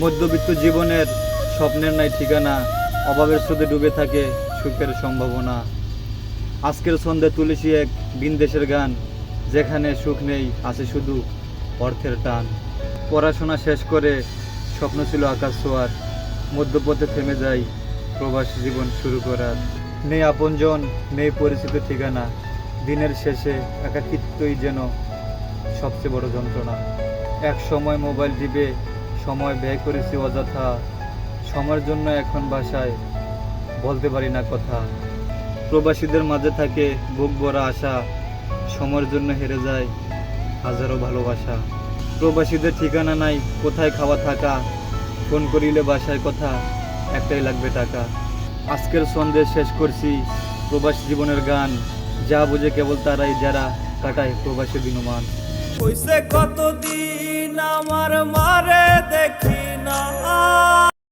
মধ্যবিত্ত জীবনের স্বপ্নের নাই ঠিকানা, অভাবের স্রোতে ডুবে থাকে সুখের সম্ভাবনা। আজকের সন্ধ্যায় তুলেছি এক ভিনদেশের গান, যেখানে সুখ নেই, আছে শুধু অর্থের টান। পড়াশোনা শেষ করে স্বপ্ন ছিল আকাশ ছোঁয়ার, মধ্যপথে থেমে যাই প্রবাসী জীবন শুরু করার। নেই আপনজন, নেই পরিচিত ঠিকানা, দিনের শেষে একাকিত্বই যেন সবচেয়ে বড় যন্ত্রণা। এক সময় মোবাইল টিপে সময় ব্যয় করেছি অযথা, সময়ের জন্য এখন বাসায় বলতে পারি না কথা। প্রবাসীদের মাঝে থাকে বুক ভরা আশা, সময়ের জন্য হেরে যায় হাজারো ভালোবাসা। প্রবাসীদের ঠিকানা নাই, কোথায় খাওয়া থাকা, ফোন করিলে বাসায় কথা, একটাই লাগবে টাকা। আজকের সন্দেশ শেষ করছি প্রবাসী জীবনের গান, যা বুঝে কেবল তারাই যারা কাটায় প্রবাসী দিনমান। কইছে কতদিন আমার মারে দেখি